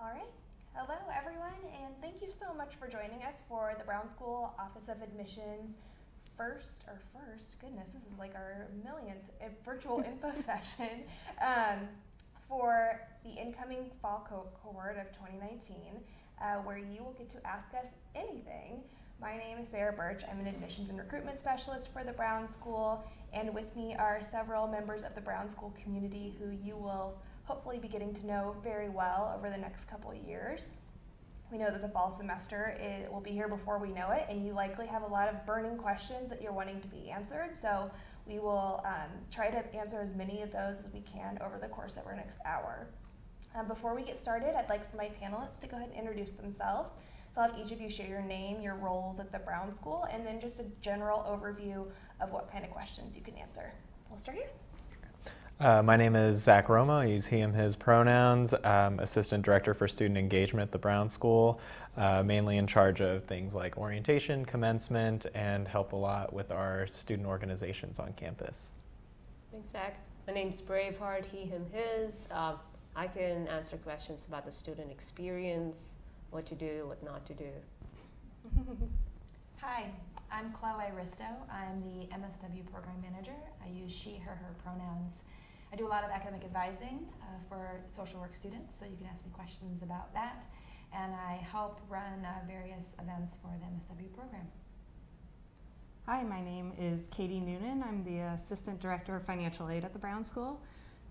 All right. Hello, everyone, and thank you so much for joining us for the Brown School Office of Admissions first, goodness, this is like our millionth virtual info session for the incoming fall cohort of 2019, where you will get to ask us anything. My name is Sarah Birch. I'm an admissions and recruitment specialist for the Brown School, and with me are several members of the Brown School community who you will hopefully be getting to know very well over the next couple of years. We know that the fall semester will be here before we know it, and you likely have a lot of burning questions that you're wanting to be answered, so we will try to answer as many of those as we can over the course of our next hour. Before we get started, I'd like for my panelists to go ahead and introduce themselves. So I'll have each of you share your name, your roles at the Brown School, and then just a general overview of what kind of questions you can answer. We'll start here. My name is Zach Roma. I use he, him, his pronouns. Assistant Director for Student Engagement at the Brown School, mainly in charge of things like orientation, commencement, and help a lot with our student organizations on campus. Thanks, Zach. My name's Braveheart, he, him, his. I can answer questions about the student experience, what to do, what not to do. Hi, I'm Chloe Risto. I'm the MSW Program Manager. I use she, her pronouns. I do a lot of academic advising for social work students, so you can ask me questions about that. And I help run various events for the MSW program. Hi, my name is Katie Noonan. I'm the Assistant Director of Financial Aid at the Brown School.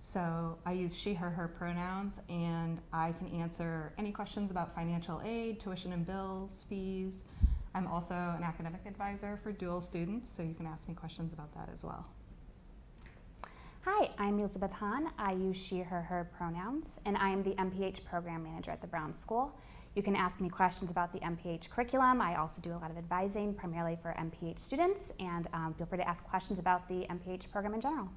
So I use she, her pronouns, and I can answer any questions about financial aid, tuition and bills, fees. I'm also an academic advisor for dual students, so you can ask me questions about that as well. Hi, I'm Elizabeth Hahn. I use she, her pronouns, and I am the MPH Program Manager at the Brown School. You can ask me questions about the MPH curriculum. I also do a lot of advising, primarily for MPH students, and feel free to ask questions about the MPH program in general.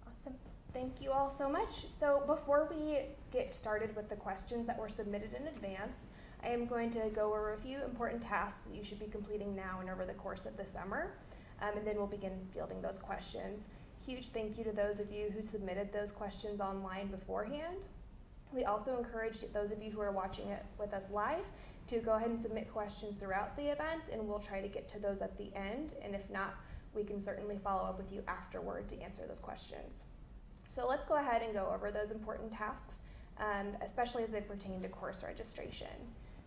Awesome. Thank you all so much. So before we get started with the questions that were submitted in advance, I am going to go over a few important tasks that you should be completing now and over the course of the summer, and then we'll begin fielding those questions. Huge thank you to those of you who submitted those questions online beforehand. We also encourage those of you who are watching it with us live to go ahead and submit questions throughout the event, and we'll try to get to those at the end, and if not, we can certainly follow up with you afterward to answer those questions. So let's go ahead and go over those important tasks, especially as they pertain to course registration.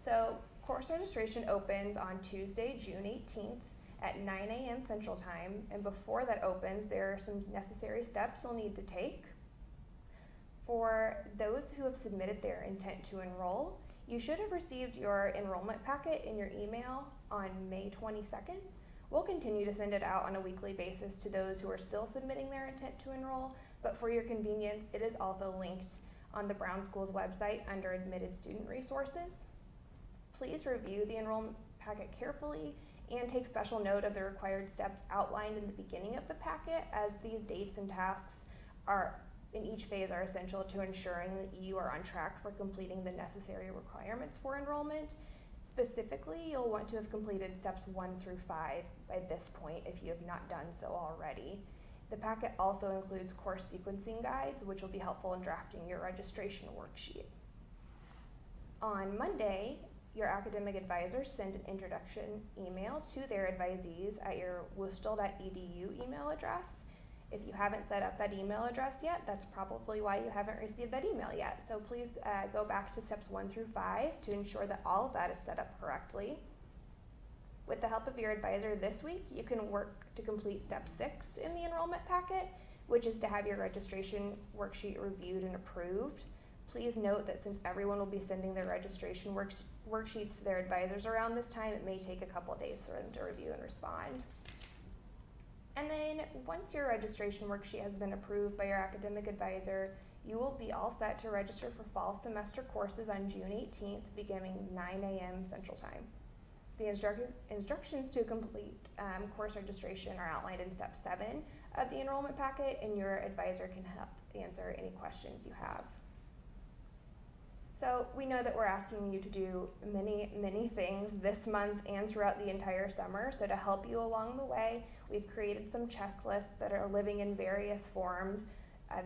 So course registration opens on Tuesday, June 18th at 9 a.m. Central Time, and before that opens, there are some necessary steps you'll need to take. For those who have submitted their intent to enroll, you should have received your enrollment packet in your email on May 22nd. We'll continue to send it out on a weekly basis to those who are still submitting their intent to enroll, but for your convenience, it is also linked on the Brown School's website under Admitted Student Resources. Please review the enrollment packet carefully and take special note of the required steps outlined in the beginning of the packet, as these dates and tasks are in each phase are essential to ensuring that you are on track for completing the necessary requirements for enrollment. Specifically, you'll want to have completed steps 1 through 5 by this point if you have not done so already. The packet also includes course sequencing guides, which will be helpful in drafting your registration worksheet. On Monday, your academic advisors send an introduction email to their advisees at your worcester.edu email address. If you haven't set up that email address yet, that's probably why you haven't received that email yet. So please go back to steps 1 through 5 to ensure that all of that is set up correctly. With the help of your advisor this week, you can work to complete step 6 in the enrollment packet, which is to have your registration worksheet reviewed and approved. Please note that since everyone will be sending their registration worksheets to their advisors around this time, it may take a couple days for them to review and respond. And then once your registration worksheet has been approved by your academic advisor, you will be all set to register for fall semester courses on June 18th, beginning 9 a.m. Central Time. The instructions to complete course registration are outlined in step 7 of the enrollment packet, and your advisor can help answer any questions you have. So we know that we're asking you to do many things this month and throughout the entire summer. So to help you along the way, we've created some checklists that are living in various forms.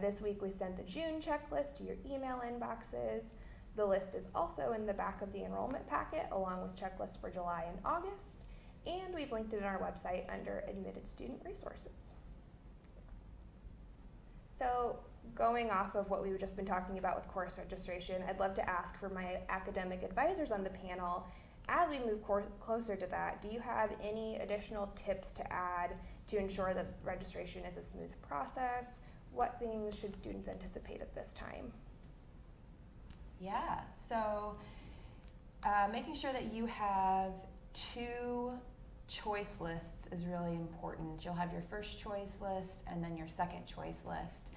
This week we sent the June checklist to your email inboxes. The list is also in the back of the enrollment packet, along with checklists for July and August, and we've linked it on our website under Admitted Student Resources. So going off of what we've just been talking about with course registration, I'd love to ask for my academic advisors on the panel, as we move closer to that, do you have any additional tips to add to ensure that registration is a smooth process? What things should students anticipate at this time? Yeah, so making sure that you have 2 choice lists is really important. You'll have your first choice list and then your second choice list.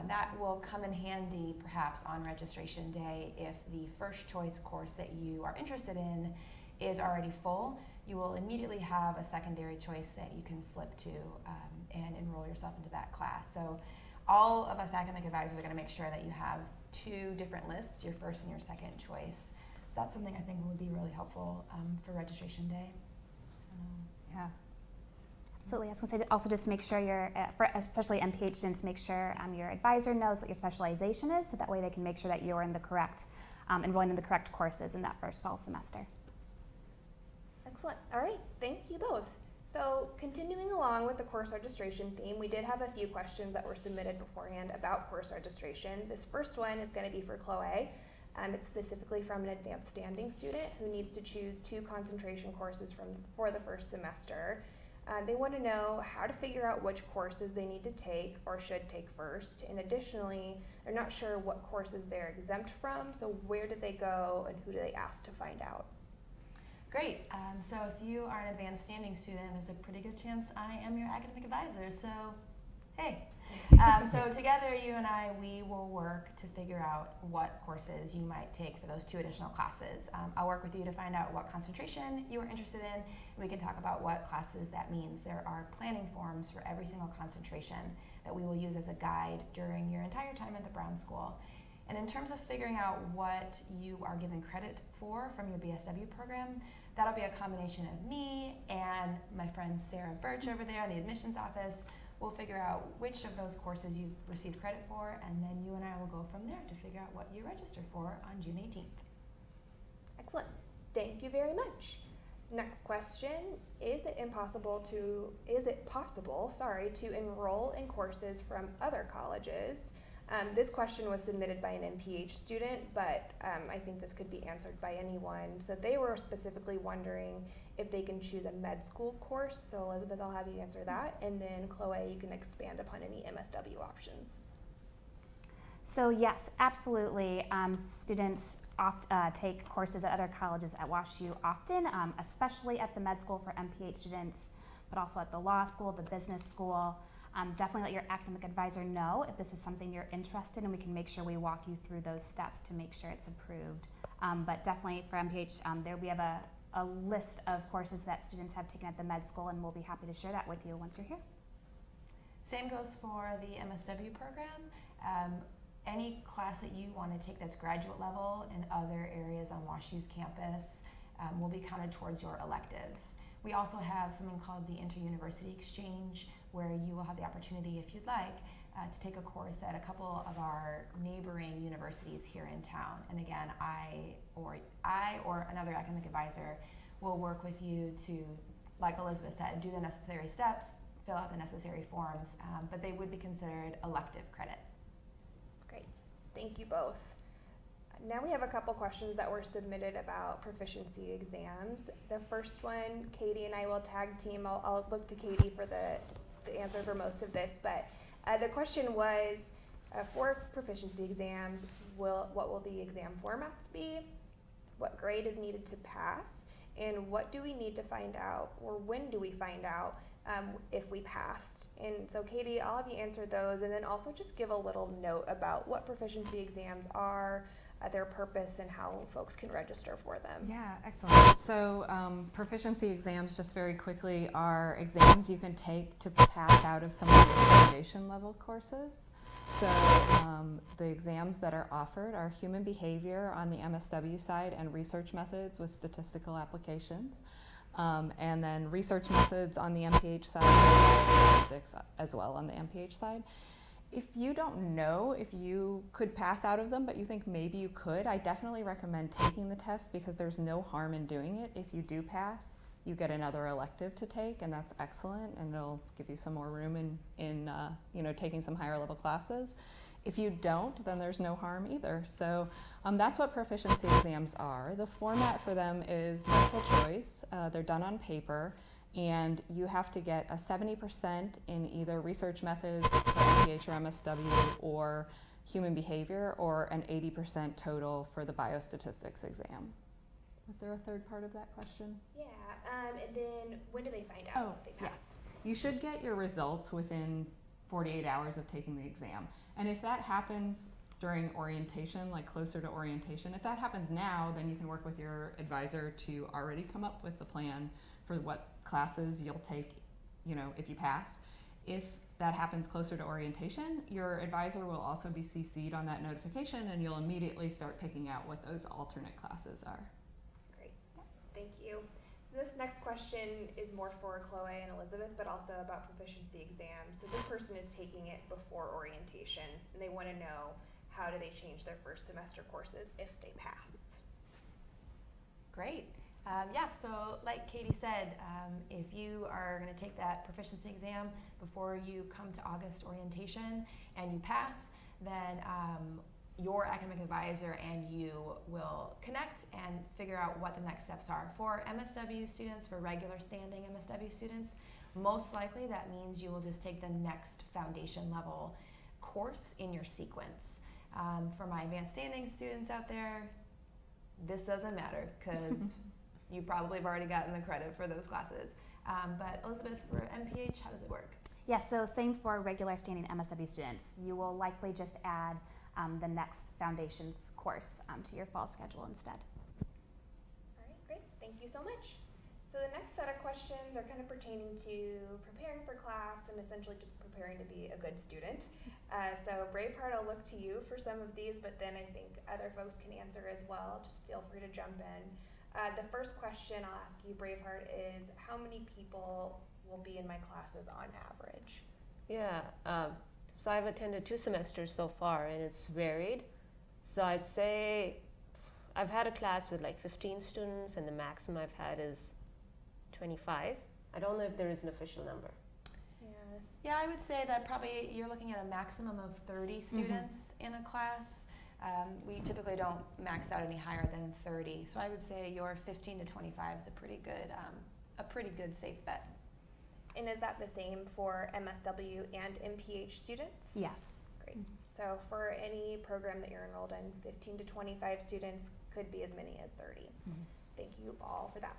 That will come in handy perhaps on registration day if the first choice course that you are interested in is already full. You will immediately have a secondary choice that you can flip to and enroll yourself into that class. So all of us academic advisors are going to make sure that you have 2 different lists, your first and your second choice. So that's something I think would be really helpful for registration day. Yeah. Absolutely. I was going to say also just make sure for especially MPH students, make sure your advisor knows what your specialization is, so that way they can make sure that you're in the correct, enrolling in the correct courses in that first fall semester. Excellent. All right, thank you both. So continuing along with the course registration theme, we did have a few questions that were submitted beforehand about course registration. This first one is going to be for Chloe. It's specifically from an advanced standing student who needs to choose 2 concentration courses for the first semester. They want to know how to figure out which courses they need to take or should take first. And additionally, they're not sure what courses they're exempt from, so where do they go and who do they ask to find out? Great. So if you are an advanced standing student, there's a pretty good chance I am your academic advisor. So, hey. So together, you and I, we will work to figure out what courses you might take for those 2 additional classes. I'll work with you to find out what concentration you are interested in, and we can talk about what classes that means. There are planning forms for every single concentration that we will use as a guide during your entire time at the Brown School. And in terms of figuring out what you are given credit for from your BSW program, that'll be a combination of me and my friend Sarah Birch over there in the admissions office. We'll figure out which of those courses you've received credit for, and then you and I will go from there to figure out what you registered for on June 18th. Excellent. Thank you very much. Next question, is it possible to enroll in courses from other colleges? This question was submitted by an MPH student, but I think this could be answered by anyone. So they were specifically wondering if they can choose a med school course. So Elizabeth, I'll have you answer that. And then Chloe, you can expand upon any MSW options. So yes, absolutely. Students take courses at other colleges at WashU often, especially at the med school for MPH students, but also at the law school, the business school. Definitely let your academic advisor know if this is something you're interested in, and we can make sure we walk you through those steps to make sure it's approved. But definitely for MPH, we have a list of courses that students have taken at the med school, and we'll be happy to share that with you once you're here. Same goes for the MSW program. Any class that you want to take that's graduate level in other areas on WashU's campus will be counted towards your electives. We also have something called the Inter-University Exchange, where you will have the opportunity, if you'd like, to take a course at a couple of our neighboring universities here in town. And again, I or another academic advisor will work with you to, like Elizabeth said, do the necessary steps, fill out the necessary forms, but they would be considered elective credit. Great. Thank you both. Now we have a couple questions that were submitted about proficiency exams. The first one, Katie and I will tag team. I'll look to Katie for the answer for most of this, but the question was, for proficiency exams, what will the exam formats be? What grade is needed to pass? And what do we need to find out, or when do we find out if we passed? And so Katie, I'll have you answer those, and then also just give a little note about what proficiency exams are, their purpose, and how folks can register for them. Yeah, excellent. So proficiency exams, just very quickly, are exams you can take to pass out of some of the foundation level courses. So the exams that are offered are human behavior on the MSW side and research methods with statistical applications. And then research methods on the MPH side, and statistics as well on the MPH side. If you don't know if you could pass out of them, but you think maybe you could, I definitely recommend taking the test because there's no harm in doing it. If you do pass, you get another elective to take, and that's excellent, and it'll give you some more room in taking some higher level classes. If you don't, then there's no harm either. So that's what proficiency exams are. The format for them is multiple choice. They're done on paper, and you have to get a 70% in either research methods for MPH or MSW or human behavior, or an 80% total for the biostatistics exam. Was there a third part of that question? Yeah, and then when do they find out if they pass? Yes. You should get your results within 48 hours of taking the exam. And if that happens during orientation, like closer to orientation, if that happens now, then you can work with your advisor to already come up with the plan for what classes you'll take, if you pass. If that happens closer to orientation, your advisor will also be CC'd on that notification, and you'll immediately start picking out what those alternate classes are. Great, thank you. So this next question is more for Chloe and Elizabeth, but also about proficiency exams. So this person is taking it before orientation, and they want to know, how do they change their first semester courses if they pass? Great. So like Katie said, if you are going to take that proficiency exam before you come to August orientation and you pass, then your academic advisor and you will connect and figure out what the next steps are. For MSW students, for regular standing MSW students, most likely that means you will just take the next foundation level course in your sequence. For my advanced standing students out there, this doesn't matter because you probably have already gotten the credit for those classes. But Elizabeth, for MPH, how does it work? Yes, so same for regular standing MSW students. You will likely just add the next foundations course to your fall schedule instead. All right, great. Thank you so much. So the next set of questions are kind of pertaining to preparing for class and essentially just preparing to be a good student. So Braveheart, I'll look to you for some of these, but then I think other folks can answer as well. Just feel free to jump in. The first question I'll ask you, Braveheart, is how many people will be in my classes on average? Yeah, so I've attended 2 semesters so far, and it's varied. So I'd say I've had a class with like 15 students, and the maximum I've had is 25. I don't know if there is an official number. Yeah, I would say that probably you're looking at a maximum of 30 students in a class. We typically don't max out any higher than 30, so I would say your 15 to 25 is a pretty good safe bet. And is that the same for MSW and MPH students? Yes. Great. So for any program that you're enrolled in, 15 to 25 students, could be as many as 30. Thank you all for that.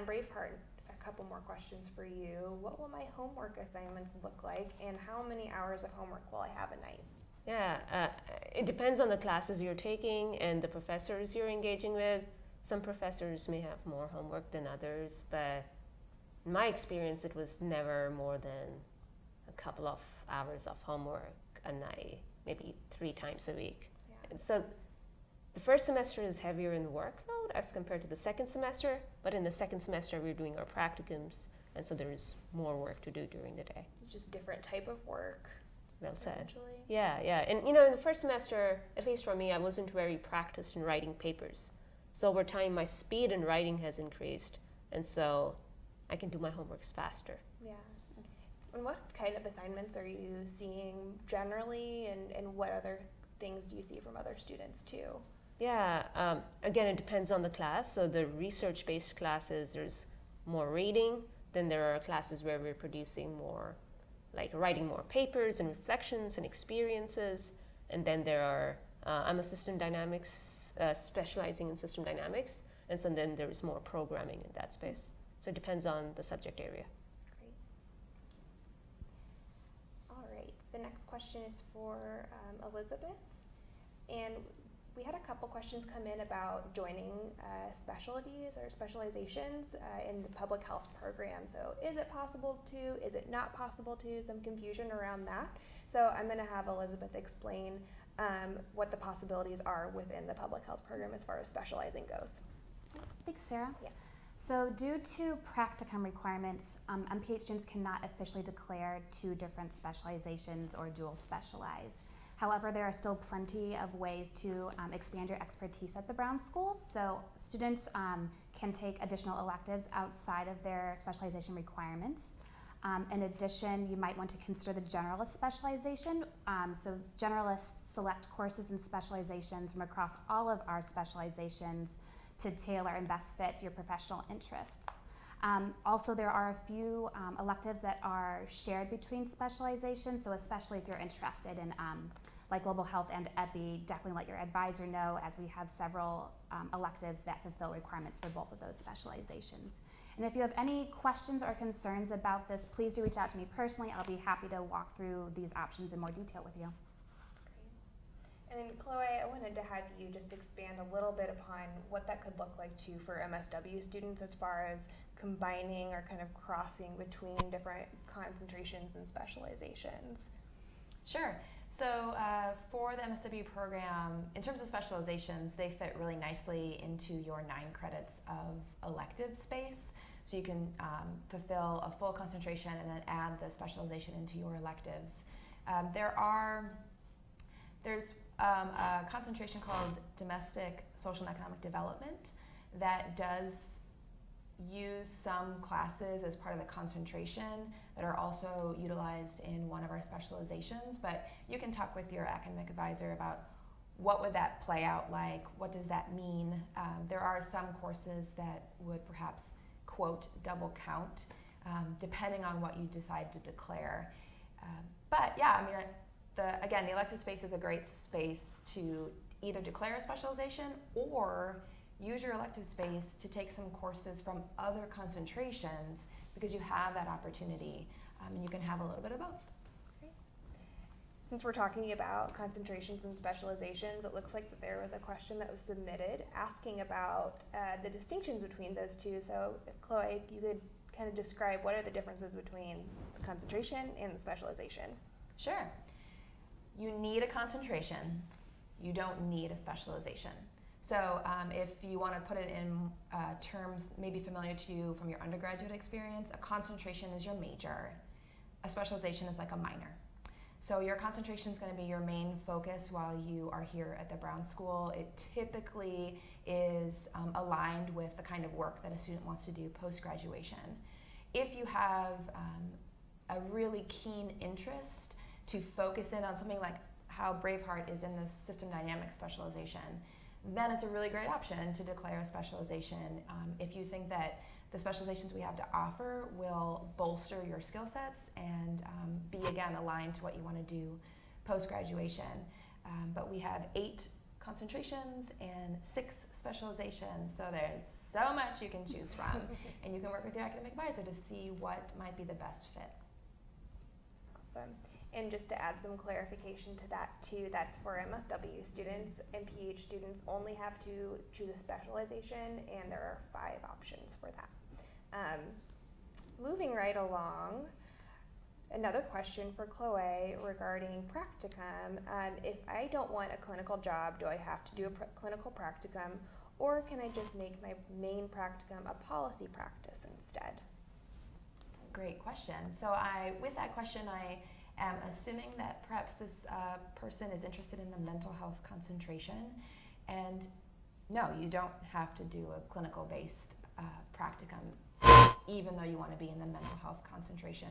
Braveheart, a couple more questions for you. What will my homework assignments look like, and how many hours of homework will I have a night? Yeah, it depends on the classes you're taking and the professors you're engaging with. Some professors may have more homework than others, but in my experience, it was never more than a couple of hours of homework a night, maybe 3 times a week. Yeah. And so the first semester is heavier in workload as compared to the second semester, but in the second semester we're doing our practicums, and so there's more work to do during the day. Just different type of work. Well said. Essentially. Yeah. And in the first semester, at least for me, I wasn't very practiced in writing papers. So over time, my speed in writing has increased, and so I can do my homeworks faster. Yeah. And what kind of assignments are you seeing generally, and what other things do you see from other students too? Yeah, again, it depends on the class. So the research-based classes, there's more reading. Then there are classes where we're producing more, like writing more papers and reflections and experiences. And then there are, I'm a system dynamics, specializing in system dynamics. And so then there's more programming in that space. So it depends on the subject area. Great. All right, the next question is for Elizabeth. And we had a couple questions come in about joining specialties or specializations in the public health program. So is it possible to, is it not possible to? Some confusion around that. So I'm gonna have Elizabeth explain what the possibilities are within the public health program as far as specializing goes. Thanks, Sarah. Yeah. So due to practicum requirements, MPH students cannot officially declare 2 different specializations or dual specialize. However, there are still plenty of ways to expand your expertise at the Brown School. So students can take additional electives outside of their specialization requirements. In addition, you might want to consider the generalist specialization. So generalists select courses and specializations from across all of our specializations to tailor and best fit your professional interests. Also, there are a few electives that are shared between specializations, so especially if you're interested in like global health and EPI, definitely let your advisor know, as we have several electives that fulfill requirements for both of those specializations. And if you have any questions or concerns about this, please do reach out to me personally. I'll be happy to walk through these options in more detail with you. Great. And then Chloe, I wanted to have you just expand a little bit upon what that could look like too for MSW students as far as combining or kind of crossing between different concentrations and specializations. Sure. So for the MSW program, in terms of specializations, they fit really nicely into your 9 credits of elective space. So you can fulfill a full concentration and then add the specialization into your electives. There's a concentration called Domestic Social and Economic Development that does use some classes as part of the concentration that are also utilized in one of our specializations, but you can talk with your academic advisor about what would that play out like, what does that mean. There are some courses that would perhaps quote double count depending on what you decide to declare. But yeah, I mean, the elective space is a great space to either declare a specialization or use your elective space to take some courses from other concentrations, because you have that opportunity and you can have a little bit of both. Great. Since we're talking about concentrations and specializations, it looks like that there was a question that was submitted asking about the distinctions between those two. So if Chloe, you could kind of describe what are the differences between the concentration and the specialization. Sure. You need a concentration. You don't need a specialization. So if you want to put it in terms maybe familiar to you from your undergraduate experience, a concentration is your major. A specialization is like a minor. So your concentration is going to be your main focus while you are here at the Brown School. It typically is aligned with the kind of work that a student wants to do post-graduation. If you have a really keen interest to focus in on something like how Braveheart is in the system dynamics specialization, then it's a really great option to declare a specialization. If you think that the specializations we have to offer will bolster your skill sets and be, again, aligned to what you want to do post-graduation. But we have 8 concentrations and 6 specializations, so there's so much you can choose from. And you can work with your academic advisor to see what might be the best fit. Awesome. And just to add some clarification to that too, that's for MSW students. MPH students only have to choose a specialization, and there are 5 options for that. Moving right along, another question for Chloe regarding practicum. If I don't want a clinical job, do I have to do a clinical practicum, or can I just make my main practicum a policy practice instead? Great question. So with that question, I am assuming that perhaps this person is interested in the mental health concentration. And no, you don't have to do a clinical-based practicum, even though you want to be in the mental health concentration.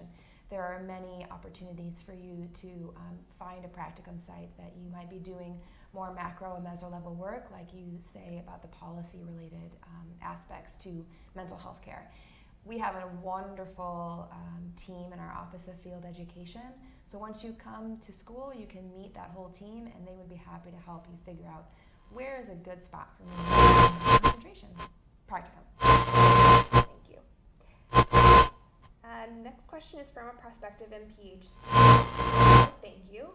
There are many opportunities for you to find a practicum site that you might be doing more macro and meso level work, like you say about the policy-related aspects to mental health care. We have a wonderful team in our Office of Field Education. So once you come to school, you can meet that whole team, and they would be happy to help you figure out where is a good spot for me in concentration practicum. Thank you. Next question is from a prospective MPH student. Thank you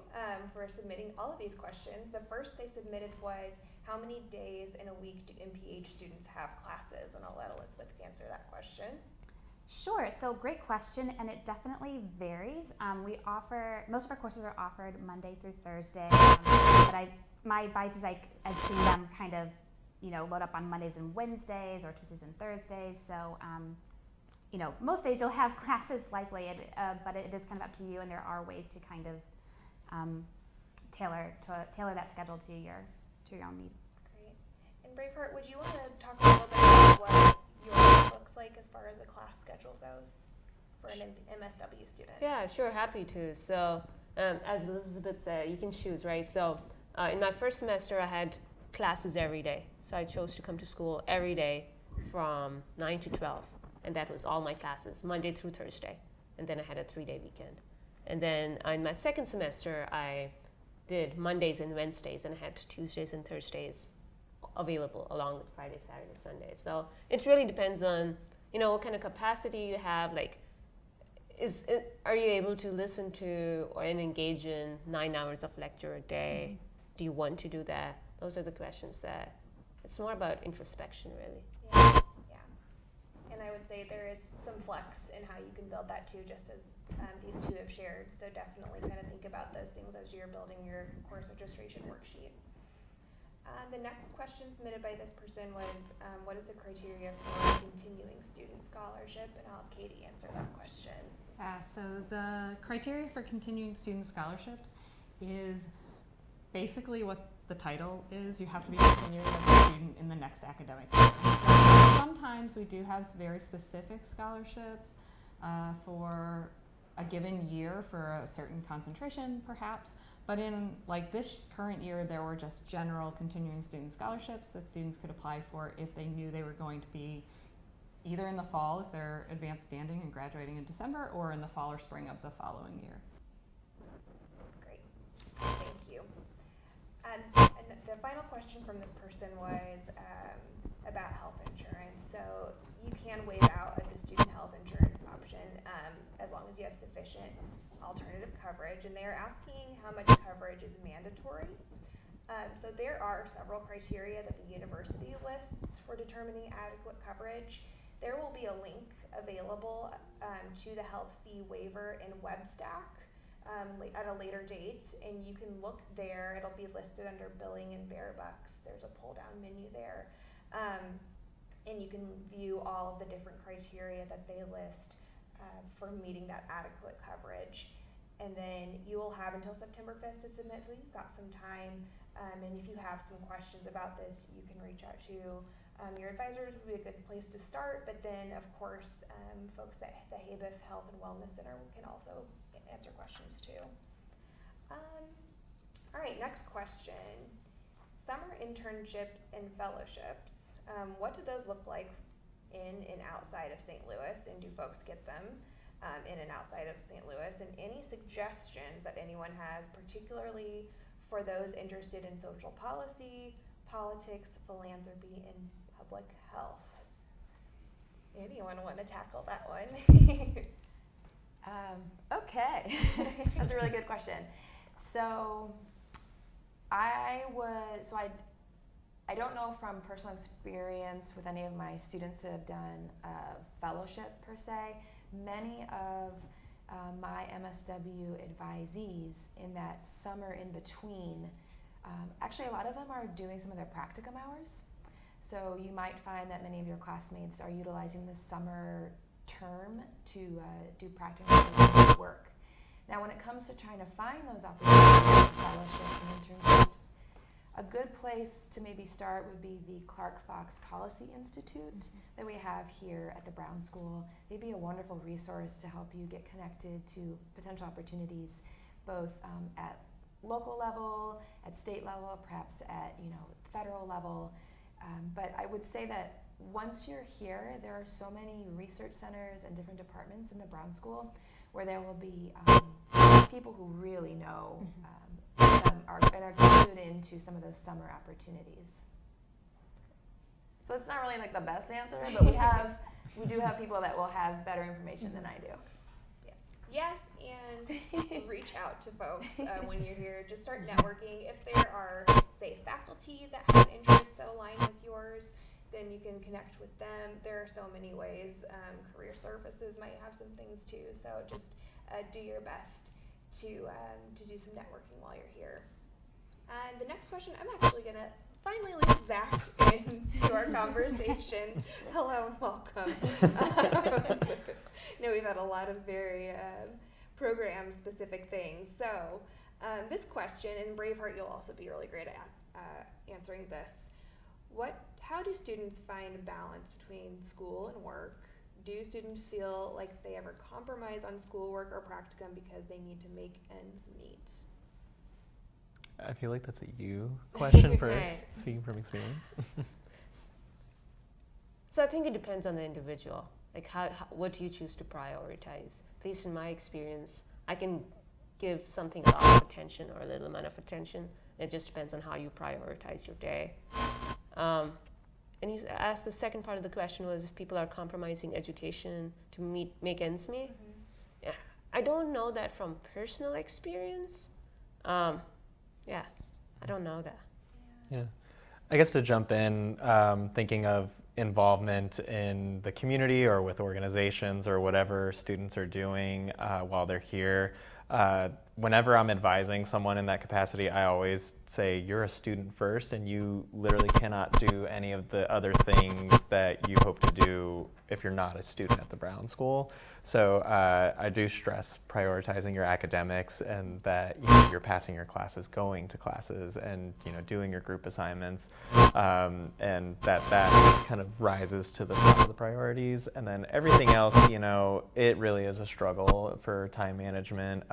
for submitting all of these questions. The first they submitted was, how many days in a week do MPH students have classes? And I'll let Elizabeth answer that question. Sure, so great question, and it definitely varies. Most of our courses are offered Monday through Thursday, but my advice is I'd see them kind of load up on Mondays and Wednesdays or Tuesdays and Thursdays. So, most days you'll have classes likely, but it is kind of up to you, and there are ways to kind of tailor that schedule to your own need. Great. And Braveheart, would you want to talk a little bit about what yours looks like as far as a class schedule goes for an MSW student? Yeah, sure, happy to. So, as Elizabeth said, you can choose, right? So, in my first semester, I had classes every day. So I chose to come to school every day from 9 to 12. And that was all my classes, Monday through Thursday. And then I had a 3-day weekend. And then in my second semester, I did Mondays and Wednesdays, and I had Tuesdays and Thursdays available along with Friday, Saturday, Sunday. So it really depends on, what kind of capacity you have. Like, are you able to listen to and engage in 9 hours of lecture a day? Mm-hmm. Do you want to do that? Those are the questions that, it's more about introspection, really. Yeah. And I would say there is some flex in how you can build that too, just as these two have shared. So definitely kind of think about those things as you're building your course registration worksheet. The next question submitted by this person was, what is the criteria for continuing student scholarship? And I'll have Katie answer that question. So the criteria for continuing student scholarships is basically what the title is. You have to be continuing as a student in the next academic year. So sometimes we do have very specific scholarships for a given year for a certain concentration, perhaps. But in this current year, there were just general continuing student scholarships that students could apply for if they knew they were going to be either in the fall if they're advanced standing and graduating in December, or in the fall or spring of the following year. Great, thank you. And the final question from this person was about health insurance. So you can waive out the student health insurance option as long as you have sufficient alternative coverage, and they're asking how much coverage is mandatory. So there are several criteria that the university lists for determining adequate coverage. There will be a link available to the health fee waiver in WebStack at a later date, and you can look there. It'll be listed under billing and Bearbucks. There's a pull down menu there, and you can view all of the different criteria that they list for meeting that adequate coverage. And then you will have until September 5th to submit, so you've got some time. And if you have some questions about this, you can reach out to your advisors. Would be a good place to start. But then, of course, folks at the HABIF Health and Wellness Center can also answer questions too. All right, next question. Summer internships and fellowships. What do those look like in and outside of St. Louis, and do folks get them in and outside of St. Louis? And any suggestions that anyone has, particularly for those interested in social policy, politics, philanthropy, and public health? Anyone want to tackle that one? Okay, that's a really good question. So I don't know from personal experience with any of my students that have done a fellowship per se. Many of my MSW advisees in that summer in between, actually a lot of them are doing some of their practicum hours. So you might find that many of your classmates are utilizing the summer term to do practicum work. Now when it comes to trying to find those opportunities for fellowships and internships, a good place to maybe start would be the Clark Fox Policy Institute that we have here at the Brown School. They'd be a wonderful resource to help you get connected to potential opportunities, both at local level, at state level, perhaps at federal level. But I would say that once you're here, there are so many research centers and different departments in the Brown School where there will be people who really know and are clued into some of those summer opportunities. So it's not really like the best answer, but we do have people that will have better information than I do. Yes, and reach out to folks when you're here. Just start networking. If there are, say, faculty that have interests that align with yours, then you can connect with them. There are so many ways. Career services might have some things too. So just do your best to do some networking while you're here. And the next question, I'm actually going to finally leave Zach into our conversation. Hello and welcome. No, we've had a lot of very program-specific things. So this question, and Braveheart, you'll also be really great at answering this. How do students find balance between school and work? Do students feel like they ever compromise on schoolwork or practicum because they need to make ends meet? I feel like that's a you question first, Right. speaking from experience. So I think it depends on the individual. Like what do you choose to prioritize? At least in my experience, I can give something a lot of attention or a little amount of attention. It just depends on how you prioritize your day. And you asked, the second part of the question was if people are compromising education to make ends meet. Mm-hmm. Yeah, I don't know that from personal experience. Yeah, I don't know that. Yeah, I guess to jump in, thinking of involvement in the community or with organizations or whatever students are doing while they're here. Whenever I'm advising someone in that capacity, I always say you're a student first, and you literally cannot do any of the other things that you hope to do if you're not a student at the Brown School. So I do stress prioritizing your academics, and that you're passing your classes, going to classes, and doing your group assignments, and that kind of rises to the top of the priorities. And then everything else, it really is a struggle for time management.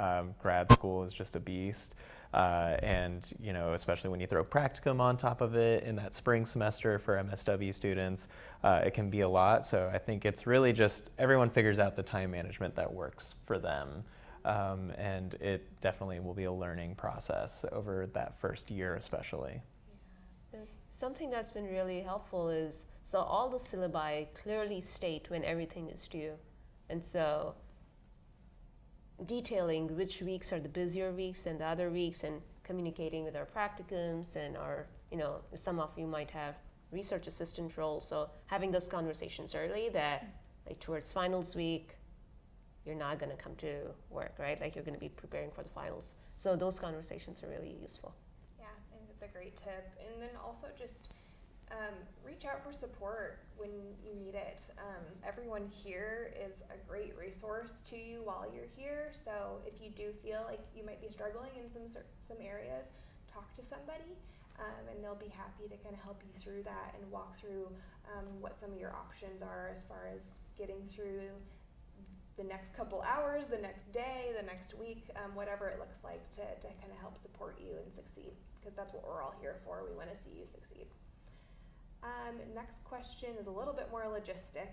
Grad school is just a beast. And especially when you throw practicum on top of it in that spring semester for MSW students, it can be a lot. So I think it's really just everyone figures out the time management that works for them. And it definitely will be a learning process over that first year especially. Something that's been really helpful is, so all the syllabi clearly state when everything is due. And so detailing which weeks are the busier weeks than the other weeks, and communicating with our practicums and our, some of you might have research assistant roles. So having those conversations early that like towards finals week, you're not going to come to work, right? Like you're going to be preparing for the finals. So those conversations are really useful. Yeah, I think that's a great tip. And then also just reach out for support when you need it. Everyone here is a great resource to you while you're here. So if you do feel like you might be struggling in some areas, talk to somebody, and they'll be happy to kind of help you through that and walk through what some of your options are as far as getting through the next couple hours, the next day, the next week, whatever it looks like to kind of help support you and succeed, because that's what we're all here for. We want to see you succeed. Next question is a little bit more logistic,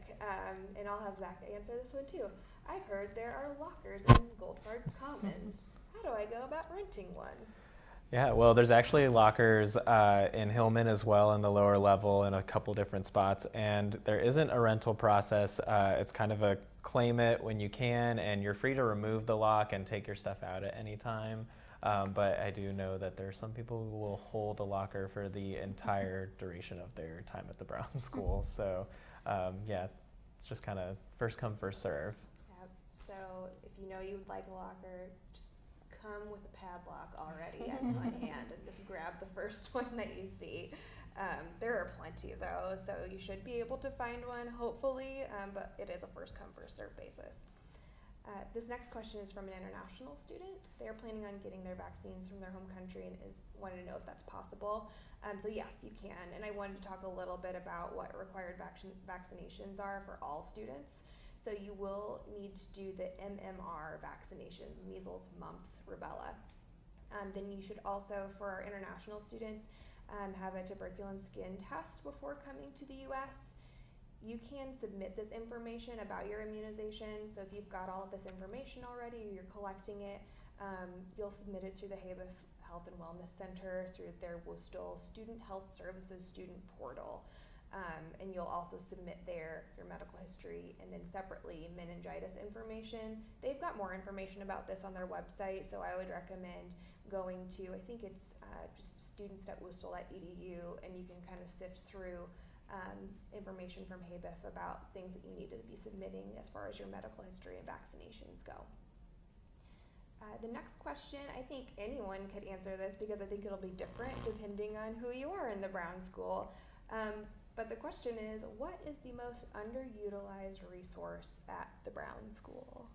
and I'll have Zach answer this one too. I've heard there are lockers in Goldfarb Commons. How do I go about renting one? Yeah, well, there's actually lockers in Hillman as well in the lower level in a couple different spots, and there isn't a rental process. It's kind of a claim it when you can, and you're free to remove the lock and take your stuff out at any time. But I do know that there are some people who will hold a locker for the entire duration of their time at the Brown School. So yeah, it's just kind of first come, first serve. Yep. So if you know you would like a locker, just come with a padlock already on hand and just grab the first one that you see. There are plenty though, so you should be able to find one hopefully, but it is a first come, first serve basis. This next question is from an international student. They're planning on getting their vaccines from their home country and wanted to know if that's possible. So yes, you can. And I wanted to talk a little bit about what required vaccinations are for all students. So you will need to do the MMR vaccinations, measles, mumps, rubella. Then you should also, for our international students, have a tuberculin skin test before coming to the U.S. You can submit this information about your immunization. So if you've got all of this information already or you're collecting it, you'll submit it through the HABEF Health and Wellness Center through their Worcester Student Health Services student portal. And you'll also submit your medical history, and then separately meningitis information. They've got more information about this on their website, so I would recommend going to, I think it's just students.worcester.edu, and you can kind of sift through information from HABEF about things that you need to be submitting as far as your medical history and vaccinations go. The next question, I think anyone could answer this because I think it'll be different depending on who you are in the Brown School. But the question is, what is the most underutilized resource at the Brown School?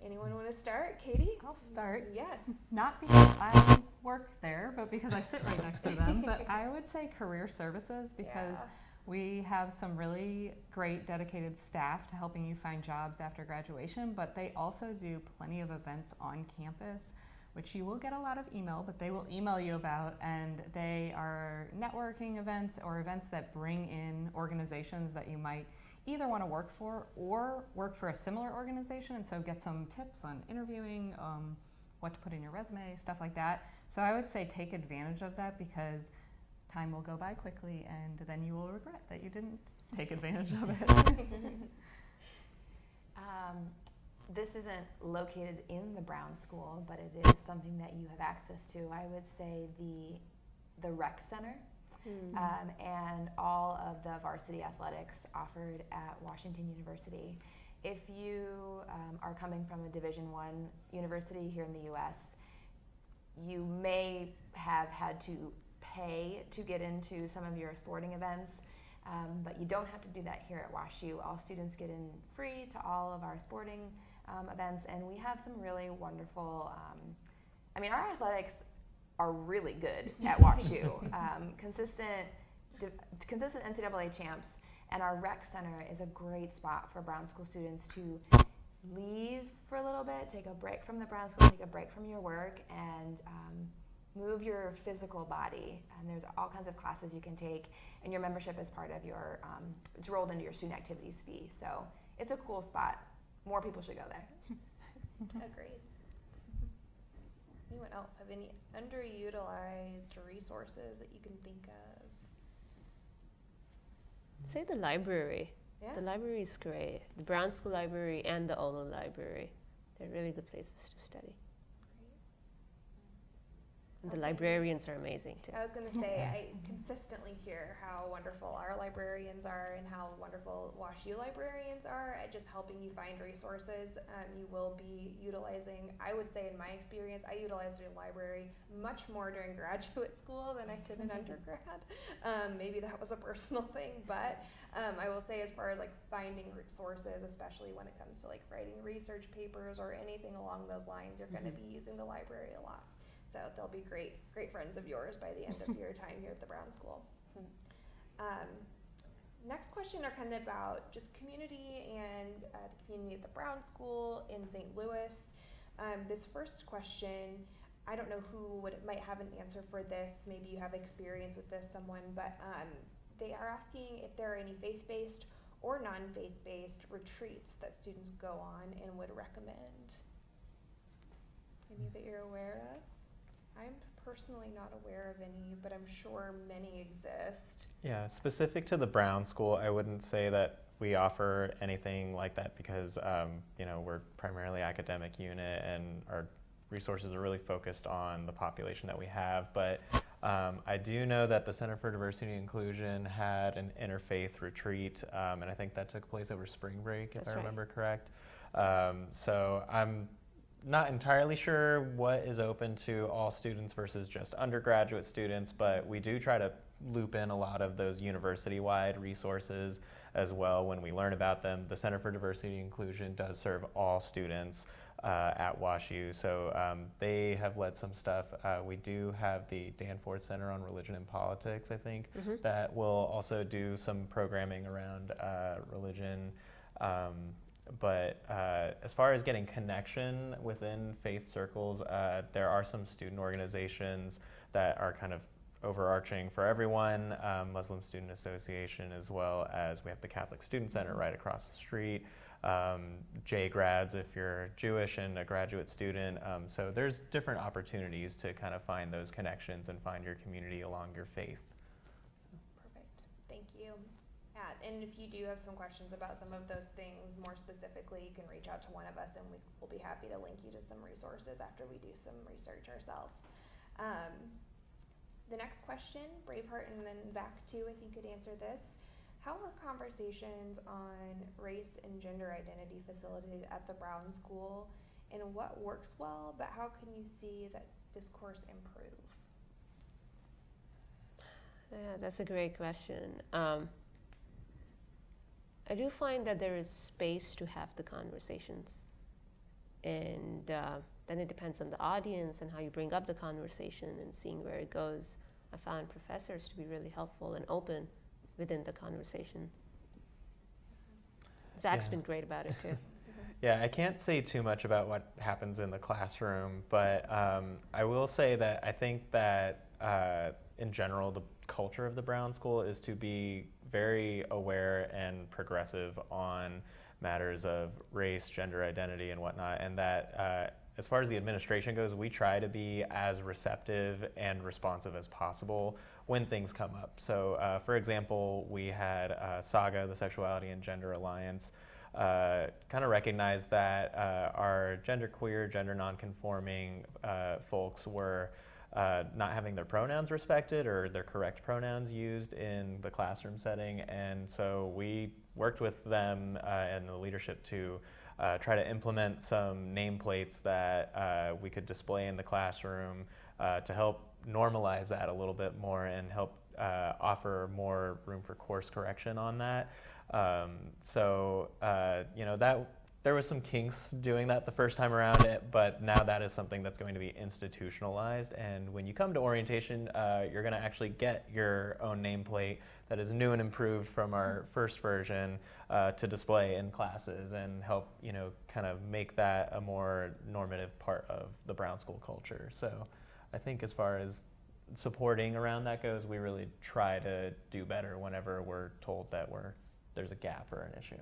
Anyone want to start? Katie? I'll start. Yes. Not because I work there, but because I sit right next to them. But I would say career services, because we have some really great dedicated staff to helping you find jobs after graduation, but they also do plenty of events on campus, which you will get a lot of email, but they will email you about, and they are networking events or events that bring in organizations that you might either want to work for or work for a similar organization, and so get some tips on interviewing, what to put in your resume, stuff like that. So I would say take advantage of that, because time will go by quickly and then you will regret that you didn't take advantage of it. This isn't located in the Brown School, but it is something that you have access to. I would say the rec center. And all of the varsity athletics offered at Washington University. If you are coming from a Division I university here in the U.S., you may have had to pay to get into some of your sporting events, but you don't have to do that here at WashU. All students get in free to all of our sporting events, and we have some really wonderful, our athletics are really good at WashU. Consistent NCAA champs, and our rec center is a great spot for Brown School students to leave for a little bit, take a break from the Brown School, take a break from your work, and move your physical body. And there's all kinds of classes you can take, and your membership is part of your, it's rolled into your student activities fee. So it's a cool spot. More people should go there. Agreed. Anyone else have any underutilized resources that you can think of? Say the library. Yeah. The library is great. The Brown School Library and the Olo Library. They're really good places to study. And the librarians are amazing too. I was going to say, I consistently hear how wonderful our librarians are and how wonderful WashU librarians are at just helping you find resources you will be utilizing. I would say in my experience, I utilized the library much more during graduate school than I did in undergrad. Maybe that was a personal thing, but I will say as far as like finding resources, especially when it comes to like writing research papers or anything along those lines, you're going to be using the library a lot. So they'll be great friends of yours by the end of your time here at the Brown School. Next question are kind of about just community and the community at the Brown School in St. Louis. This first question, I don't know who might have an answer for this. Maybe you have experience with this, someone, but they are asking if there are any faith-based or non-faith-based retreats that students go on and would recommend. Any that you're aware of? I'm personally not aware of any, but I'm sure many exist. Yeah, specific to the Brown School, I wouldn't say that we offer anything like that because, we're primarily academic unit and our resources are really focused on the population that we have. But I do know that the Center for Diversity and Inclusion had an interfaith retreat, and I think that took place over spring break, if I remember correct. So I'm not entirely sure what is open to all students versus just undergraduate students, but we do try to loop in a lot of those university-wide resources as well when we learn about them. The Center for Diversity and Inclusion does serve all students at WashU, so they have led some stuff. We do have the Danforth Center on Religion and Politics, I think, that will also do some programming around religion. But as far as getting connection within faith circles, there are some student organizations that are kind of overarching for everyone, Muslim Student Association, as well as we have the Catholic Student Center right across the street, JGrads if you're Jewish and a graduate student. So there's different opportunities to kind of find those connections and find your community along your faith. Perfect. Thank you. And if you do have some questions about some of those things more specifically, you can reach out to one of us and we'll be happy to link you to some resources after we do some research ourselves. The next question, Braveheart and then Zach too, I think could answer this. How are conversations on race and gender identity facilitated at the Brown School, and what works well, but how can you see that discourse improve? Yeah, that's a great question. I do find that there is space to have the conversations, and then it depends on the audience and how you bring up the conversation and seeing where it goes. I found professors to be really helpful and open within the conversation. Zach's been great about it too. Yeah, I can't say too much about what happens in the classroom, but I will say that I think that in general, the culture of the Brown School is to be very aware and progressive on matters of race, gender identity, and whatnot, and that as far as the administration goes, we try to be as receptive and responsive as possible when things come up. So, for example, we had SAGA, the Sexuality and Gender Alliance, kind of recognize that our genderqueer, gender nonconforming folks were not having their pronouns respected or their correct pronouns used in the classroom setting, and so we worked with them and the leadership to try to implement some nameplates that we could display in the classroom to help normalize that a little bit more and help offer more room for course correction on that. That there was some kinks doing that the first time around, but now that is something that's going to be institutionalized. And when you come to orientation, you're going to actually get your own nameplate that is new and improved from our first version to display in classes and help, kind of make that a more normative part of the Brown School culture. So I think as far as supporting around that goes, we really try to do better whenever we're told that there's a gap or an issue.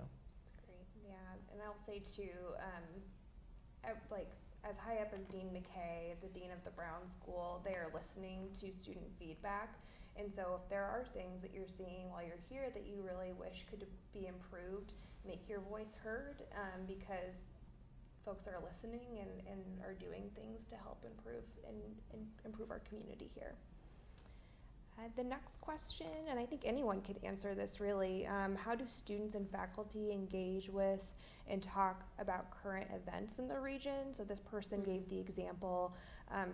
Great, yeah, and I'll say too, as high up as Dean McKay, the Dean of the Brown School, they are listening to student feedback, and so if there are things that you're seeing while you're here that you really wish could be improved, make your voice heard, because folks are listening and are doing things to help improve our community here. The next question, and I think anyone could answer this really, how do students and faculty engage with and talk about current events in the region? So this person gave the example,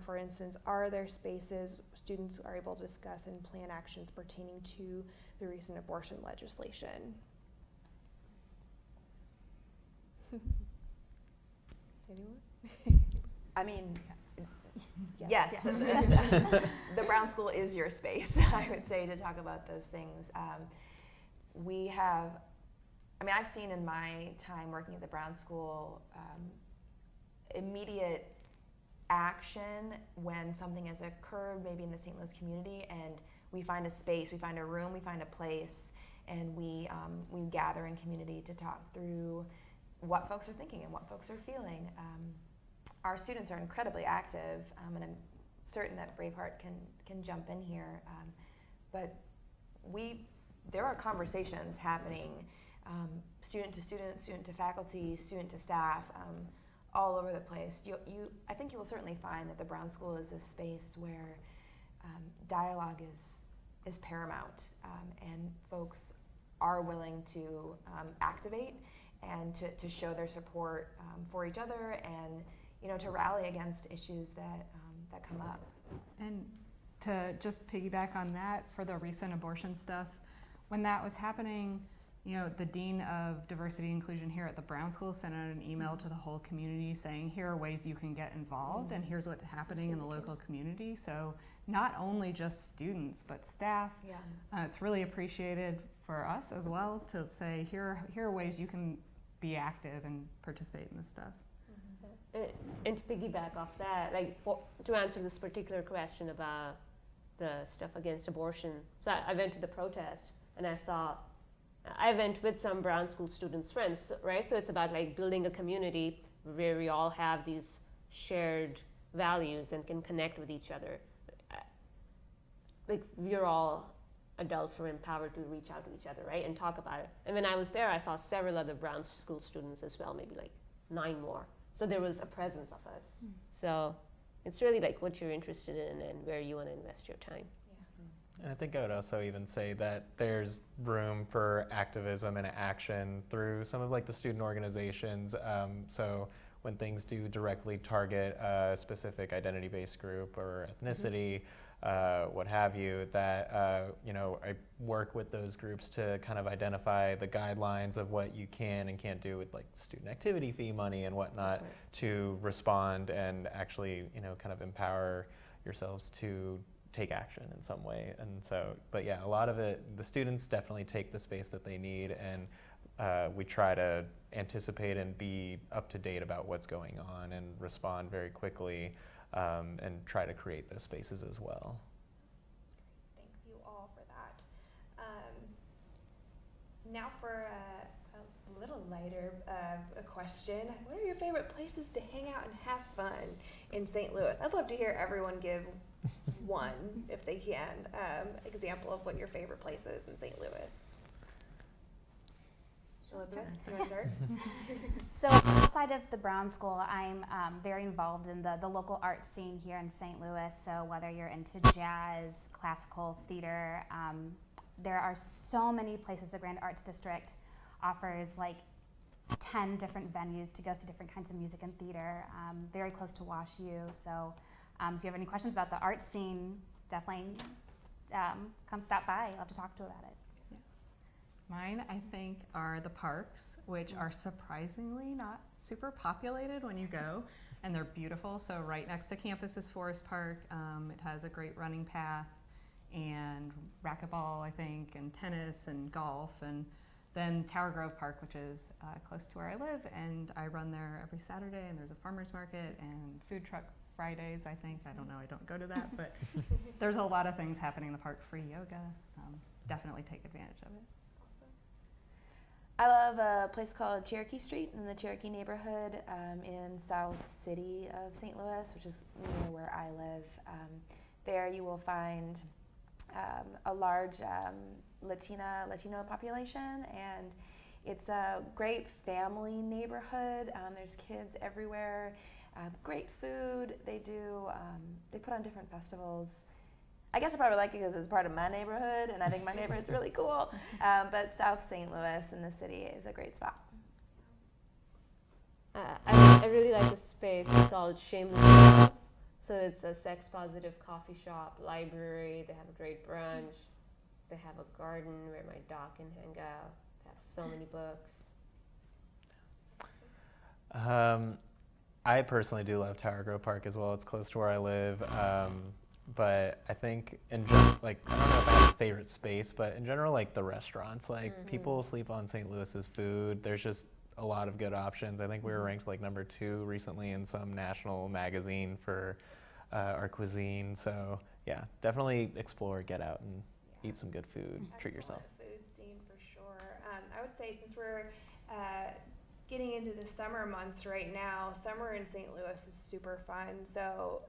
for instance, are there spaces students are able to discuss and plan actions pertaining to the recent abortion legislation? Anyone? I mean, yes. The Brown School is your space, I would say, to talk about those things. I've seen in my time working at the Brown School immediate action when something has occurred, maybe in the St. Louis community, and we find a space, we find a room, we find a place, and we gather in community to talk through what folks are thinking and what folks are feeling. Our students are incredibly active, and I'm certain that Braveheart can jump in here. But there are conversations happening, student to student, student to faculty, student to staff, all over the place. I think you will certainly find that the Brown School is a space where dialogue is paramount, and folks are willing to activate and to show their support for each other, and to rally against issues that come up. And to just piggyback on that, for the recent abortion stuff, when that was happening, the Dean of Diversity and Inclusion here at the Brown School sent out an email to the whole community saying, here are ways you can get involved, and here's what's happening in the local community. So not only just students, but staff. Yeah. It's really appreciated for us as well to say, here are ways you can be active and participate in this stuff. And to piggyback off that, to answer this particular question about the stuff against abortion, so I went to the protest and I went with some Brown School students' friends, right? So it's about building a community where we all have these shared values and can connect with each other. We're all adults who are empowered to reach out to each other, right, and talk about it. And when I was there, I saw several other Brown School students as well, maybe 9 more. So there was a presence of us. So it's really what you're interested in and where you want to invest your time. And I think I would also even say that there's room for activism and action through some of the student organizations. So when things do directly target a specific identity-based group or ethnicity, what have you, that you know, I work with those groups to kind of identify the guidelines of what you can and can't do with like student activity fee money and whatnot, to respond and actually, you know, kind of empower yourselves to take action in some way. And so, but yeah, a lot of it, the students definitely take the space that they need, and we try to anticipate and be up to date about what's going on and respond very quickly, and try to create those spaces as well. Thank you all for that. Now for a little lighter a question. What are your favorite places to hang out and have fun in St. Louis? I'd love to hear everyone give one, if they can, example of what your favorite place is in St. Louis. Elizabeth, you want to start? So outside of the Brown School, I'm very involved in the local art scene here in St. Louis. So whether you're into jazz, classical, theater, there are so many places. The Grand Arts District offers like 10 different venues to go see different kinds of music and theater, very close to Wash U. So if you have any questions about the art scene, definitely come stop by. I'll have to talk to you about it. Mine, I think, are the parks, which are surprisingly not super populated when you go, and they're beautiful. So right next to campus is Forest Park. It has a great running path and racquetball, I think, and tennis and golf. And then Tower Grove Park, which is close to where I live, and I run there every Saturday, and there's a farmer's market and food truck Fridays, I think. I don't know, I don't go to that, but there's a lot of things happening in the park, free yoga. Definitely take advantage of it. I love a place called Cherokee Street in the Cherokee neighborhood in South City of St. Louis, which is near where I live. There you will find a large Latino population, and it's a great family neighborhood. There's kids everywhere, great food. They put on different festivals. I guess I probably like it because it's part of my neighborhood, and I think my neighborhood's really cool. But South St. Louis in the city is a great spot. I really like the space. It's called Shameless Dance. So it's a sex-positive coffee shop, library. They have a great brunch. They have a garden where my dog can hang out. They have so many books. I personally do love Tower Grove Park as well. It's close to where I live. But I think I don't know if I have a favorite space, but in general, like the restaurants, like people sleep on St. Louis's food. There's just a lot of good options. I think we were ranked like number 2 recently in some national magazine for our cuisine. So yeah, definitely explore, get out and eat some good food, treat yourself. Food scene for sure. I would say since we're getting into the summer months right now, summer in St. Louis is super fun. So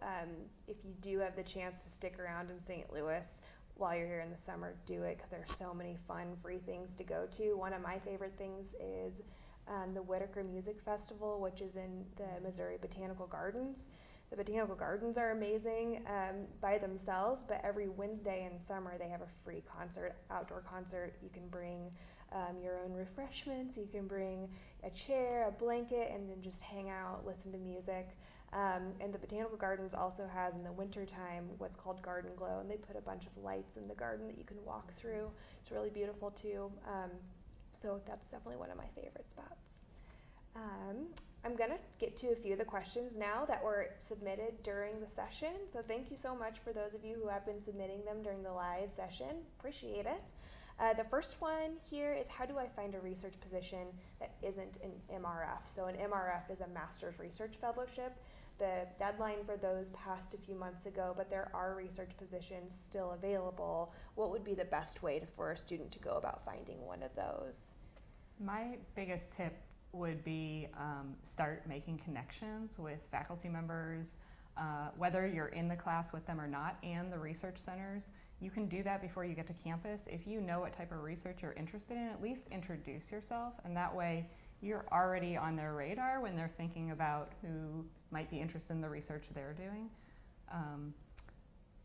if you do have the chance to stick around in St. Louis while you're here in the summer, do it, because there's so many fun, free things to go to. One of my favorite things is the Whitaker Music Festival, which is in the Missouri Botanical Gardens. The Botanical Gardens are amazing by themselves, but every Wednesday in summer they have a free concert, outdoor concert. You can bring your own refreshments, you can bring a chair, a blanket, and then just hang out, listen to music. And the Botanical Gardens also has in the wintertime what's called Garden Glow, and they put a bunch of lights in the garden that you can walk through. It's really beautiful too. So that's definitely one of my favorite spots. I'm going to get to a few of the questions now that were submitted during the session. So thank you so much for those of you who have been submitting them during the live session. Appreciate it. The first one here is, how do I find a research position that isn't an MRF? So an MRF is a Master's Research Fellowship. The deadline for those passed a few months ago, but there are research positions still available. What would be the best way for a student to go about finding one of those? My biggest tip would be start making connections with faculty members, whether you're in the class with them or not, and the research centers. You can do that before you get to campus. If you know what type of research you're interested in, at least introduce yourself, and that way you're already on their radar when they're thinking about who might be interested in the research they're doing.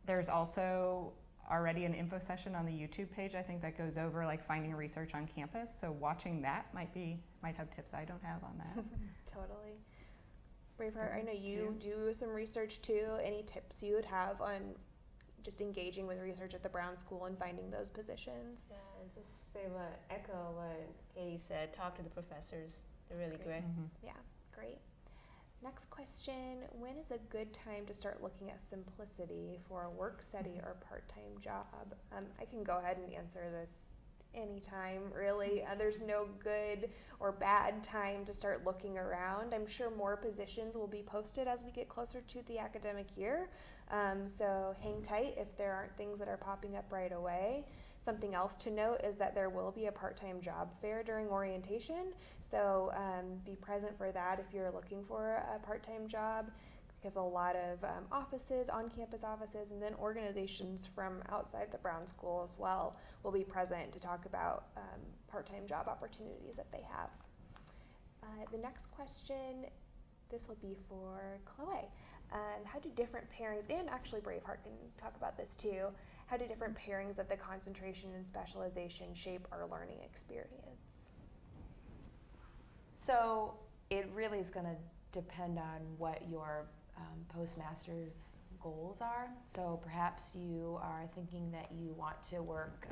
There's also already an info session on the YouTube page, I think, that goes over like finding research on campus. So watching that might have tips I don't have on that. Totally. Braveheart, I know you do some research too. Any tips you would have on just engaging with research at the Brown School and finding those positions. Yeah, and just echo what Katie said, talk to the professors. They're really great. Mm-hmm. Yeah, great. Next question, when is a good time to start looking at simplicity for a work study or part-time job? I can go ahead and answer this anytime, really. There's no good or bad time to start looking around. I'm sure more positions will be posted as we get closer to the academic year. So hang tight if there aren't things that are popping up right away. Something else to note is that there will be a part-time job fair during orientation. So be present for that if you're looking for a part-time job, because a lot of offices, on-campus offices, and then organizations from outside the Brown School as well will be present to talk about part-time job opportunities that they have. The next question, this will be for Chloe. How do different pairings, and actually Braveheart can talk about this too, how do different pairings of the concentration and specialization shape our learning experience? So it really is going to depend on what your postmaster's goals are. So perhaps you are thinking that you want to work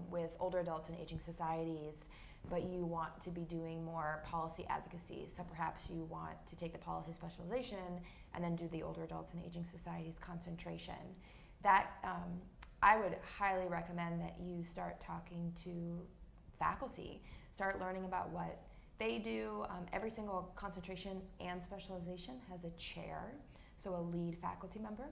with older adults and aging societies, but you want to be doing more policy advocacy. So perhaps you want to take the policy specialization and then do the older adults and aging societies concentration. That I would highly recommend that you start talking to faculty, start learning about what they do. Every single concentration and specialization has a chair, so a lead faculty member.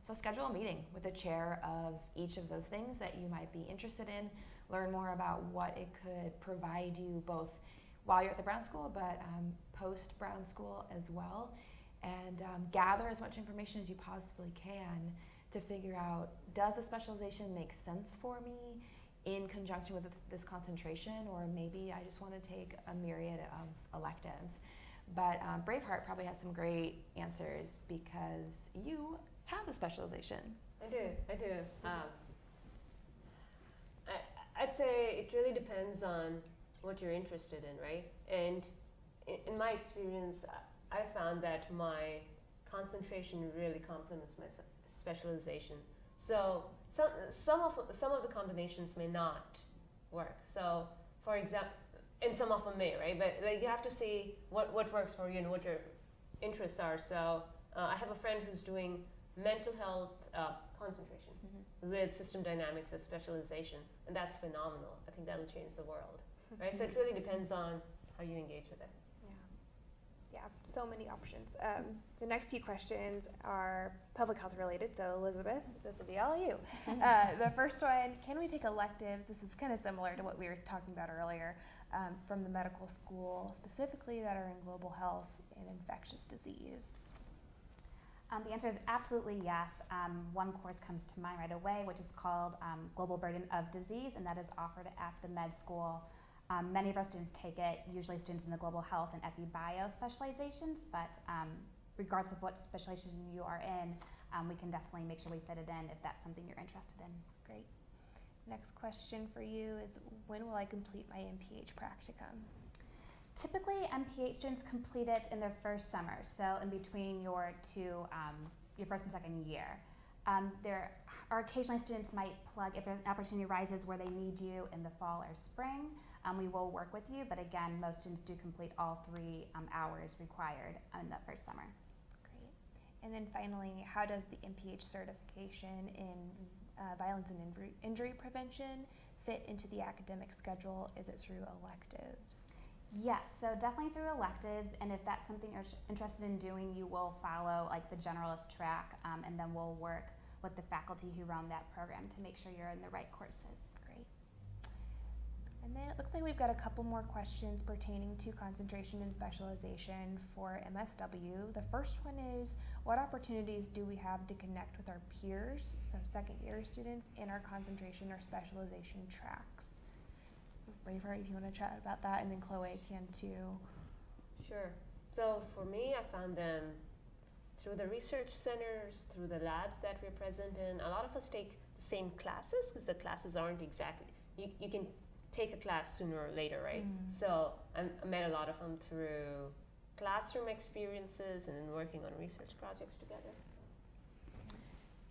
So schedule a meeting with the chair of each of those things that you might be interested in. Learn more about what it could provide you both while you're at the Brown School, but post Brown School as well. And gather as much information as you possibly can to figure out, does a specialization make sense for me in conjunction with this concentration, or maybe I just want to take a myriad of electives. But Braveheart probably has some great answers because you have a specialization. I do. I'd say it really depends on what you're interested in, right? And in my experience, I found that my concentration really complements my specialization. So some of the combinations may not work. So for example, and some of them may, right? But like, you have to see what works for you and what your interests are. So I have a friend who's doing mental health concentration with system dynamics as specialization, and that's phenomenal. I think that'll change the world, right? So it really depends on how you engage with it. Yeah, so many options. The next few questions are public health related, so Elizabeth, this will be all you. The first one, can we take electives? This is kind of similar to what we were talking about earlier, from the medical school, specifically that are in global health and infectious disease. The answer is absolutely yes. One course comes to mind right away, which is called Global Burden of Disease, and that is offered at the med school. Many of our students take it, usually students in the global health and epi-bio specializations, but regardless of what specialization you are in, we can definitely make sure we fit it in if that's something you're interested in. Great. Next question for you is, when will I complete my MPH practicum? Typically, MPH students complete it in their first summer, so in between your first and second year. There are occasionally students might plug, if an opportunity arises where they need you in the fall or spring, we will work with you, but again, most students do complete all 3 hours required in that first summer. Great. And then finally, how does the MPH certification in violence and injury prevention fit into the academic schedule? Is it through electives? Yes, so definitely through electives, and if that's something you're interested in doing, you will follow like the generalist track, and then we'll work with the faculty who run that program to make sure you're in the right courses. Great. And then it looks like we've got a couple more questions pertaining to concentration and specialization for MSW. The first one is, what opportunities do we have to connect with our peers, so second year students, in our concentration or specialization tracks? Braveheart, if you want to chat about that, and then Chloe can too. Sure. So for me, I found them through the research centers, through the labs that we're present in. A lot of us take the same classes because the classes aren't exactly, you can take a class sooner or later, right? So I met a lot of them through classroom experiences and then working on research projects together.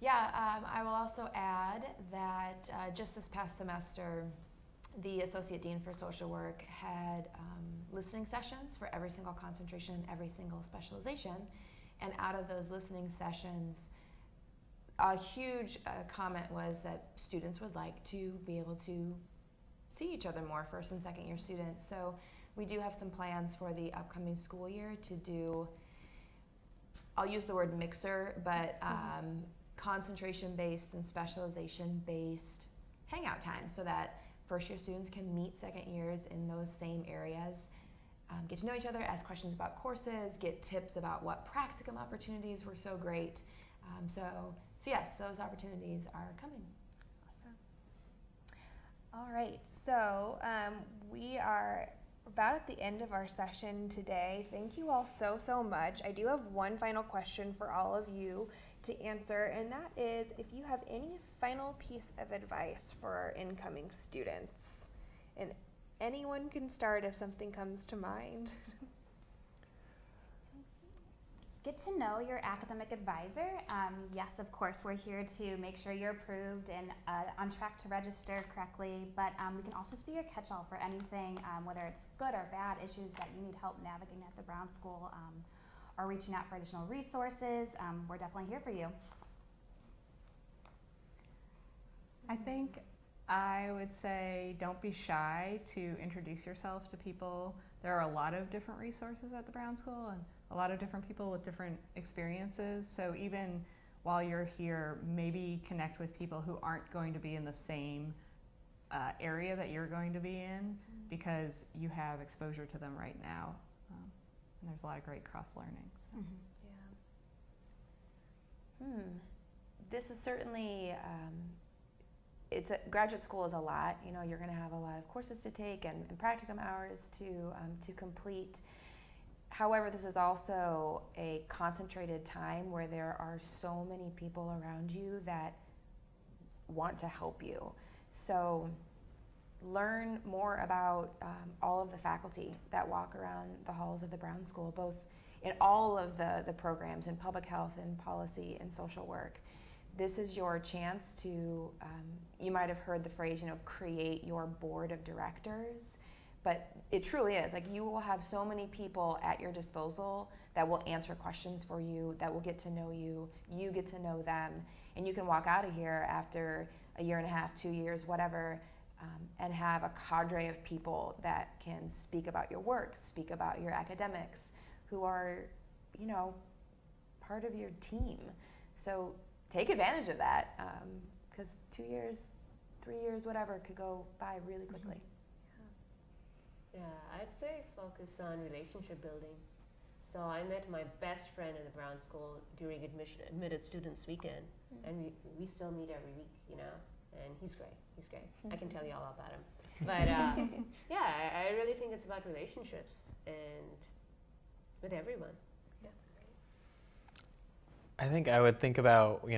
Yeah, I will also add that just this past semester, the Associate Dean for Social Work had listening sessions for every single concentration, every single specialization. And out of those listening sessions, a huge comment was that students would like to be able to see each other more, first and second year students. So we do have some plans for the upcoming school year to do, I'll use the word mixer, but concentration-based and specialization-based hangout time so that first year students can meet second years in those same areas, get to know each other, ask questions about courses, get tips about what practicum opportunities were so great. So yes, those opportunities are coming. Awesome. All right, so we are about at the end of our session today. Thank you all so much. I do have one final question for all of you to answer, and that is if you have any final piece of advice for our incoming students. And anyone can start if something comes to mind. Get to know your academic advisor. Yes, of course, we're here to make sure you're approved and on track to register correctly, but we can also be your catch-all for anything, whether it's good or bad issues that you need help navigating at the Brown School or reaching out for additional resources. We're definitely here for you. I think I would say don't be shy to introduce yourself to people. There are a lot of different resources at the Brown School and a lot of different people with different experiences. So even while you're here, maybe connect with people who aren't going to be in the same area that you're going to be in because you have exposure to them right now. And there's a lot of great cross-learning. So. Yeah. This is certainly, graduate school is a lot. You know, you're going to have a lot of courses to take and practicum hours to complete. However, this is also a concentrated time where there are so many people around you that want to help you. So learn more about all of the faculty that walk around the halls of the Brown School, both in all of the programs in public health and policy and social work. This is your chance to, you might have heard the phrase, create your board of directors. But it truly is, like, you will have so many people at your disposal that will answer questions for you, that will get to know you, you get to know them, and you can walk out of here after a year and a half, 2 years, whatever, and have a cadre of people that can speak about your work, speak about your academics, who are, part of your team. So take advantage of that, because 2 years, 3 years, whatever, could go by really quickly. Yeah, I'd say focus on relationship building. So I met my best friend in the Brown School during admitted students weekend, and we still meet every week, and he's great. I can tell you all about him. But yeah, I really think it's about relationships and with everyone. Yeah. I think I would think about,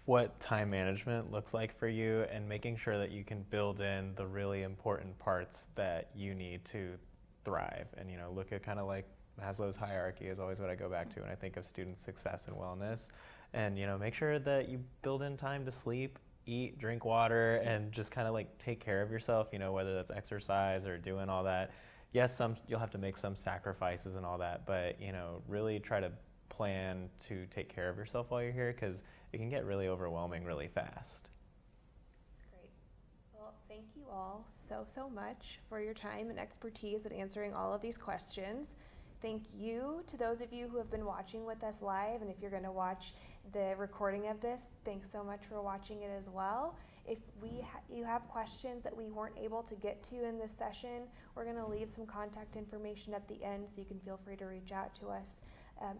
what time management looks like for you and making sure that you can build in the really important parts that you need to thrive. And, look at kind of like Maslow's hierarchy is always what I go back to when I think of student success and wellness. And, make sure that you build in time to sleep, eat, drink water, and just kind of like take care of yourself, whether that's exercise or doing all that. Yes, you'll have to make some sacrifices and all that, but, really try to plan to take care of yourself while you're here, because it can get really overwhelming really fast. That's great. Well, thank you all so much for your time and expertise at answering all of these questions. Thank you to those of you who have been watching with us live, and if you're going to watch the recording of this, thanks so much for watching it as well. If you have questions that we weren't able to get to in this session, we're going to leave some contact information at the end, so you can feel free to reach out to us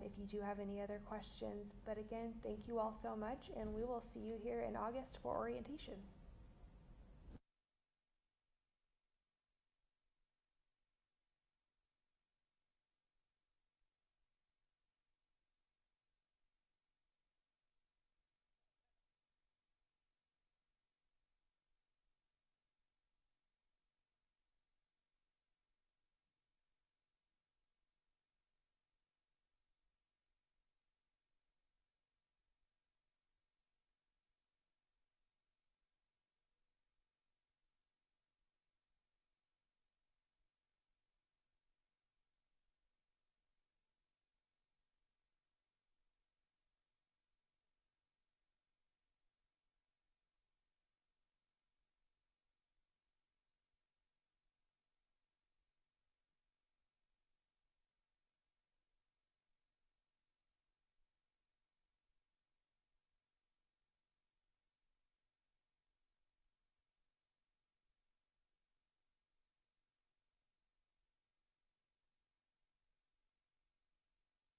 if you do have any other questions. But again, thank you all so much, and we will see you here in August for orientation.